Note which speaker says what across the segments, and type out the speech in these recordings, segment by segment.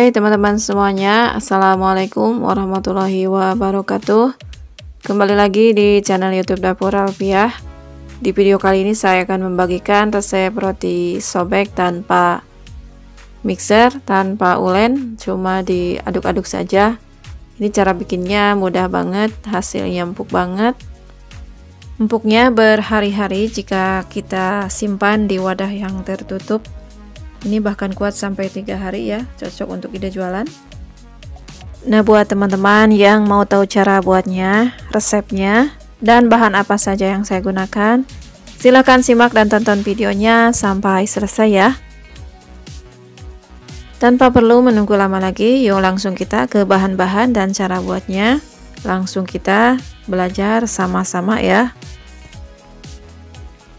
Speaker 1: Hai teman-teman semuanya, Assalamualaikum warahmatullahi wabarakatuh. Kembali lagi di channel YouTube Dapur Alfiah. Di video kali ini saya akan membagikan resep roti sobek tanpa mixer, tanpa ulen, cuma diaduk-aduk saja. Ini cara bikinnya mudah banget, hasilnya empuk banget. Empuknya berhari-hari jika kita simpan di wadah yang tertutup. Ini bahkan kuat sampai 3 hari ya, cocok untuk ide jualan. Nah, buat teman-teman yang mau tahu cara buatnya, resepnya, dan bahan apa saja yang saya gunakan, silahkan simak dan tonton videonya sampai selesai ya. Tanpa perlu menunggu lama lagi, yuk langsung kita ke bahan-bahan dan cara buatnya. Langsung kita belajar sama-sama ya.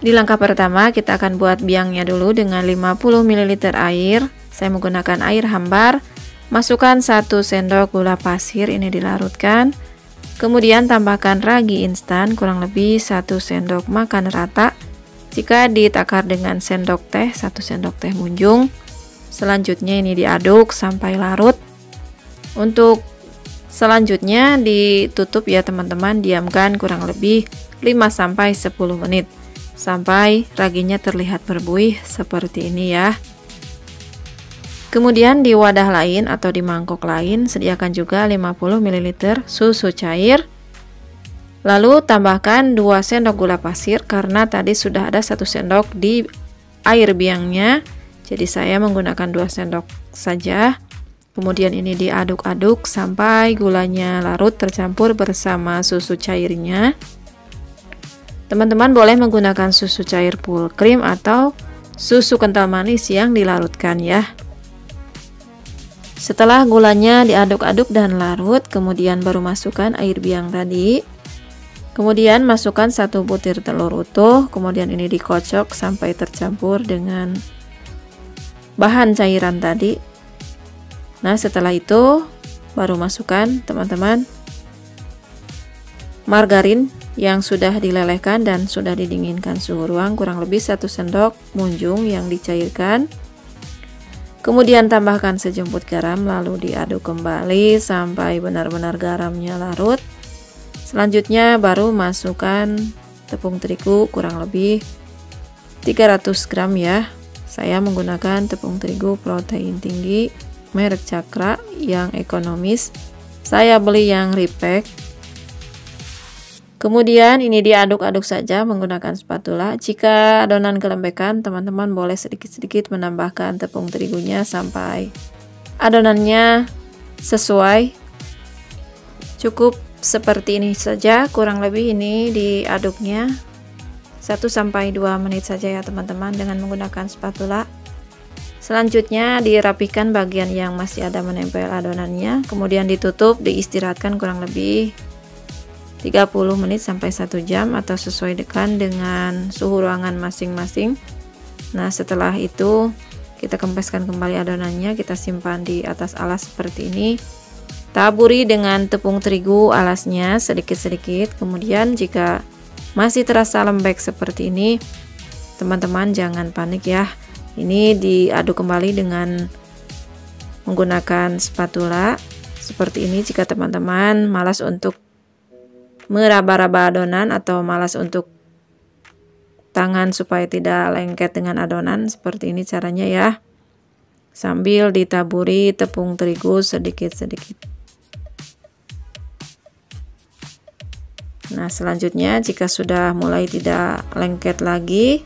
Speaker 1: Di langkah pertama kita akan buat biangnya dulu dengan 50 ml air. Saya menggunakan air hambar. Masukkan 1 sendok gula pasir, ini dilarutkan. Kemudian tambahkan ragi instan kurang lebih 1 sendok makan rata. Jika ditakar dengan sendok teh, 1 sendok teh munjung. Selanjutnya ini diaduk sampai larut. Untuk selanjutnya ditutup ya teman-teman, diamkan kurang lebih 5-10 menit. Sampai raginya terlihat berbuih seperti ini ya. Kemudian di wadah lain atau di mangkok lain sediakan juga 50 ml susu cair. Lalu tambahkan 2 sendok gula pasir karena tadi sudah ada 1 sendok di air biangnya. Jadi saya menggunakan 2 sendok saja. Kemudian ini diaduk-aduk sampai gulanya larut tercampur bersama susu cairnya. Teman-teman boleh menggunakan susu cair full cream atau susu kental manis yang dilarutkan ya. Setelah gulanya diaduk-aduk dan larut, kemudian baru masukkan air biang tadi. Kemudian masukkan 1 butir telur utuh, kemudian ini dikocok sampai tercampur dengan bahan cairan tadi. Nah, setelah itu baru masukkan teman-teman margarin yang sudah dilelehkan dan sudah didinginkan suhu ruang kurang lebih 1 sendok munjung yang dicairkan. Kemudian tambahkan sejumput garam lalu diaduk kembali sampai benar-benar garamnya larut. Selanjutnya baru masukkan tepung terigu kurang lebih 300 gram ya. Saya menggunakan tepung terigu protein tinggi merek Cakra yang ekonomis. Saya beli yang repack. Kemudian ini diaduk-aduk saja menggunakan spatula. Jika adonan kelembekan, teman-teman boleh sedikit-sedikit menambahkan tepung terigunya sampai adonannya sesuai. Cukup seperti ini saja, kurang lebih ini diaduknya 1-2 menit saja ya teman-teman dengan menggunakan spatula. Selanjutnya dirapikan bagian yang masih ada menempel adonannya, kemudian ditutup, diistirahatkan kurang lebih 30 menit sampai 1 jam atau sesuai dengan suhu ruangan masing-masing. Nah, setelah itu kita kempeskan kembali adonannya, kita simpan di atas alas seperti ini. Taburi dengan tepung terigu alasnya sedikit-sedikit. Kemudian jika masih terasa lembek seperti ini, teman-teman jangan panik ya. Ini diaduk kembali dengan menggunakan spatula seperti ini. Jika teman-teman malas untuk meraba-raba adonan atau malas untuk tangan supaya tidak lengket dengan adonan, seperti ini caranya ya, sambil ditaburi tepung terigu sedikit-sedikit. Nah, selanjutnya jika sudah mulai tidak lengket lagi,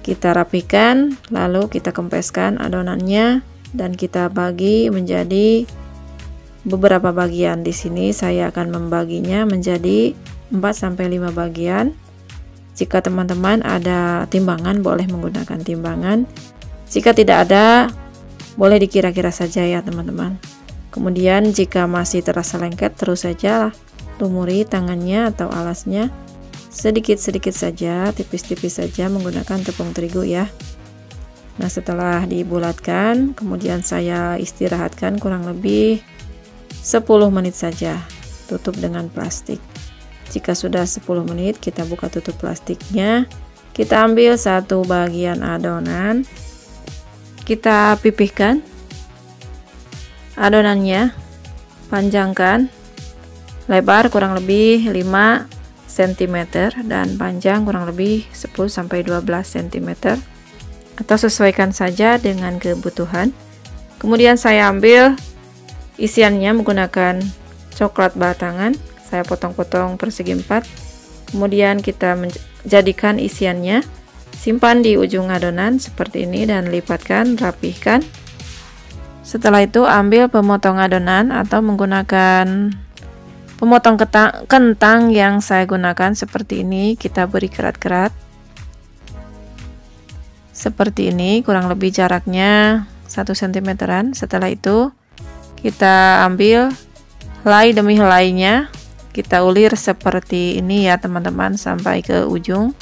Speaker 1: kita rapikan lalu kita kempeskan adonannya dan kita bagi menjadi beberapa bagian. Di sini saya akan membaginya menjadi 4-5 bagian. Jika teman-teman ada timbangan boleh menggunakan timbangan. Jika tidak ada boleh dikira-kira saja ya teman-teman. Kemudian jika masih terasa lengket, terus saja lumuri tangannya atau alasnya sedikit-sedikit saja, tipis-tipis saja menggunakan tepung terigu ya. Nah, setelah dibulatkan kemudian saya istirahatkan kurang lebih 10 menit saja, tutup dengan plastik. Jika sudah 10 menit kita buka tutup plastiknya, kita ambil 1 bagian adonan, kita pipihkan adonannya, panjangkan, lebar kurang lebih 5 cm dan panjang kurang lebih 10-12 cm, atau sesuaikan saja dengan kebutuhan. Kemudian saya ambil isiannya menggunakan coklat batangan, saya potong-potong persegi 4. Kemudian kita jadikan isiannya, simpan di ujung adonan seperti ini dan lipatkan, rapihkan. Setelah itu ambil pemotong adonan atau menggunakan pemotong kentang yang saya gunakan seperti ini, kita beri kerat-kerat seperti ini, kurang lebih jaraknya 1 cm. Setelah itu kita ambil helai demi helainya, kita ulir seperti ini ya teman-teman sampai ke ujung.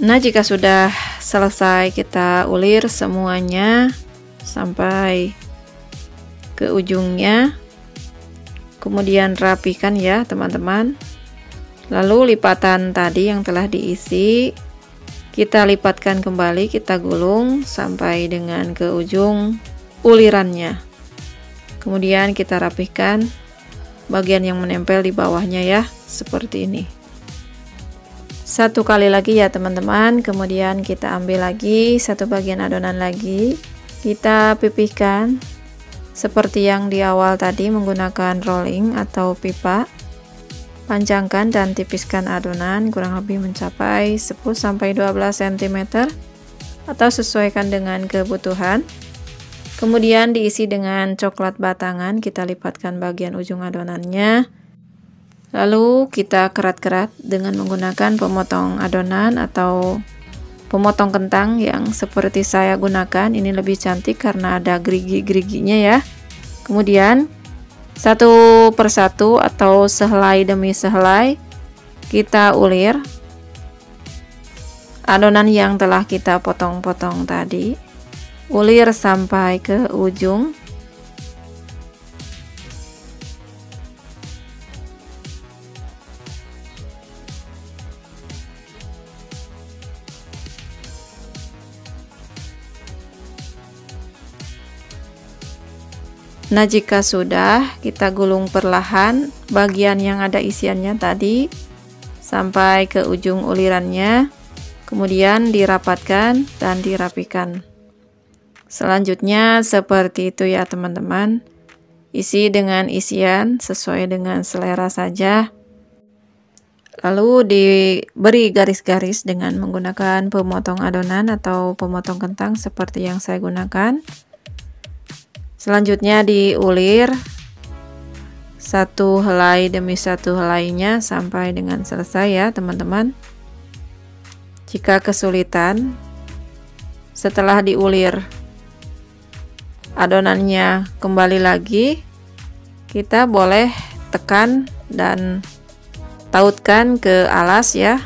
Speaker 1: Nah, jika sudah selesai kita ulir semuanya sampai ke ujungnya, kemudian rapikan ya teman-teman. Lalu lipatan tadi yang telah diisi kita lipatkan kembali, kita gulung sampai dengan ke ujung ulirannya. Kemudian kita rapihkan bagian yang menempel di bawahnya ya, seperti ini. Satu kali lagi ya teman-teman. Kemudian kita ambil lagi satu bagian adonan lagi, kita pipihkan seperti yang di awal tadi menggunakan rolling atau pipa. Panjangkan dan tipiskan adonan kurang lebih mencapai 10-12 cm atau sesuaikan dengan kebutuhan. Kemudian diisi dengan coklat batangan, kita lipatkan bagian ujung adonannya. Lalu kita kerat-kerat dengan menggunakan pemotong adonan atau pemotong kentang yang seperti saya gunakan. Ini lebih cantik karena ada gerigi-geriginya ya. Kemudian satu persatu atau sehelai demi sehelai kita ulir adonan yang telah kita potong-potong tadi, ulir sampai ke ujung. Nah, jika sudah, kita gulung perlahan bagian yang ada isiannya tadi sampai ke ujung ulirannya, kemudian dirapatkan dan dirapikan. Selanjutnya seperti itu ya teman-teman. Isi dengan isian sesuai dengan selera saja. Lalu diberi garis-garis dengan menggunakan pemotong adonan atau pemotong kentang seperti yang saya gunakan. Selanjutnya diulir satu helai demi satu helainya sampai dengan selesai ya teman-teman. Jika kesulitan setelah diulir adonannya kembali lagi, kita boleh tekan dan tautkan ke alas ya.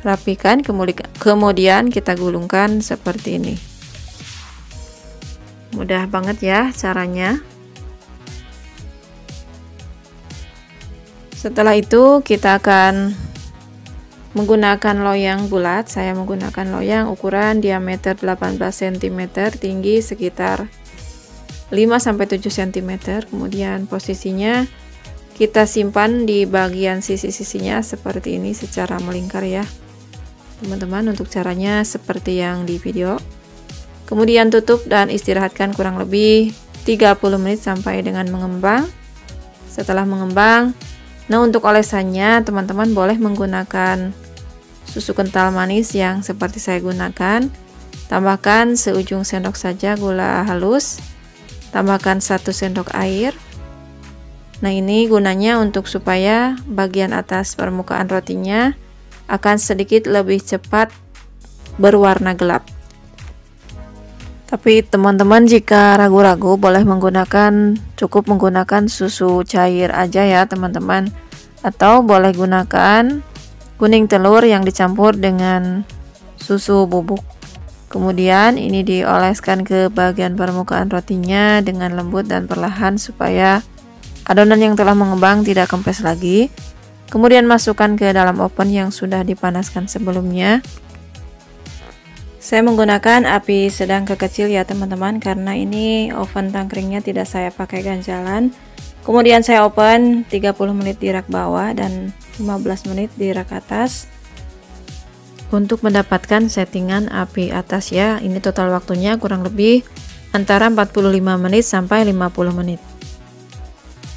Speaker 1: Rapikan, kemudian kita gulungkan seperti ini. Mudah banget ya caranya. Setelah itu kita akan menggunakan loyang bulat. Saya menggunakan loyang ukuran diameter 18 cm, tinggi sekitar 5-7 cm. Kemudian posisinya kita simpan di bagian sisi-sisinya seperti ini secara melingkar ya teman-teman. Untuk caranya seperti yang di video. Kemudian tutup dan istirahatkan kurang lebih 30 menit sampai dengan mengembang. Setelah mengembang, nah untuk olesannya teman-teman boleh menggunakan susu kental manis yang seperti saya gunakan. Tambahkan seujung sendok saja gula halus, tambahkan 1 sendok air. Nah, ini gunanya untuk supaya bagian atas permukaan rotinya akan sedikit lebih cepat berwarna gelap. Tapi teman-teman jika ragu-ragu boleh cukup menggunakan susu cair aja ya teman-teman, atau boleh gunakan kuning telur yang dicampur dengan susu bubuk. Kemudian ini dioleskan ke bagian permukaan rotinya dengan lembut dan perlahan supaya Adonan yang telah mengembang tidak kempes lagi. Kemudian masukkan ke dalam oven yang sudah dipanaskan sebelumnya. Saya menggunakan api sedang ke kecil ya teman-teman, karena ini oven tangkringnya tidak saya pakai ganjalan. Kemudian saya open 30 menit di rak bawah dan 15 menit di rak atas untuk mendapatkan settingan api atas ya. Ini total waktunya kurang lebih antara 45 menit sampai 50 menit.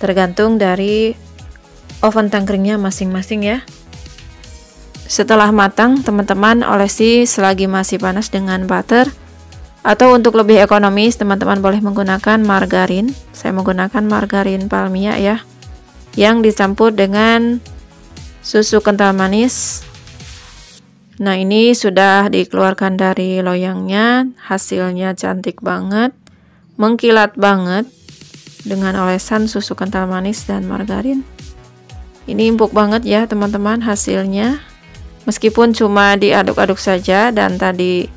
Speaker 1: Tergantung dari oven tangkringnya masing-masing ya. Setelah matang, teman-teman olesi selagi masih panas dengan butter, atau untuk lebih ekonomis teman-teman boleh menggunakan margarin. Saya menggunakan margarin Palmia ya, yang dicampur dengan susu kental manis. Nah, ini sudah dikeluarkan dari loyangnya, hasilnya cantik banget, mengkilat banget dengan olesan susu kental manis dan margarin. Ini empuk banget ya teman-teman hasilnya, meskipun cuma diaduk-aduk saja dan tadi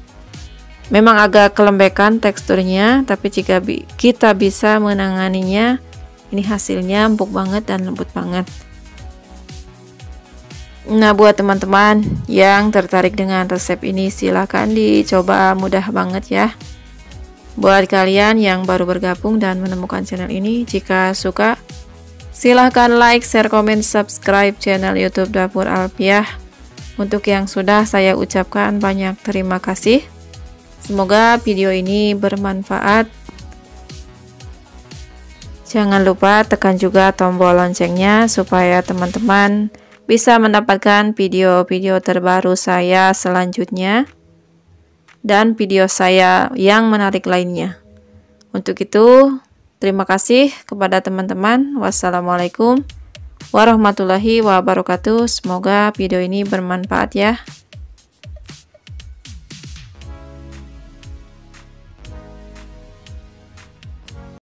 Speaker 1: memang agak kelembekan teksturnya, tapi jika kita bisa menanganinya, ini hasilnya empuk banget dan lembut banget. Nah, buat teman-teman yang tertarik dengan resep ini, silahkan dicoba, mudah banget ya. Buat kalian yang baru bergabung dan menemukan channel ini, jika suka silahkan like, share, komen, subscribe channel YouTube Dapur Alfiah. Untuk yang sudah, saya ucapkan banyak terima kasih. Semoga video ini bermanfaat. Jangan lupa tekan juga tombol loncengnya supaya teman-teman bisa mendapatkan video-video terbaru saya selanjutnya dan video saya yang menarik lainnya. Untuk itu, terima kasih kepada teman-teman. Wassalamualaikum warahmatullahi wabarakatuh. Semoga video ini bermanfaat ya.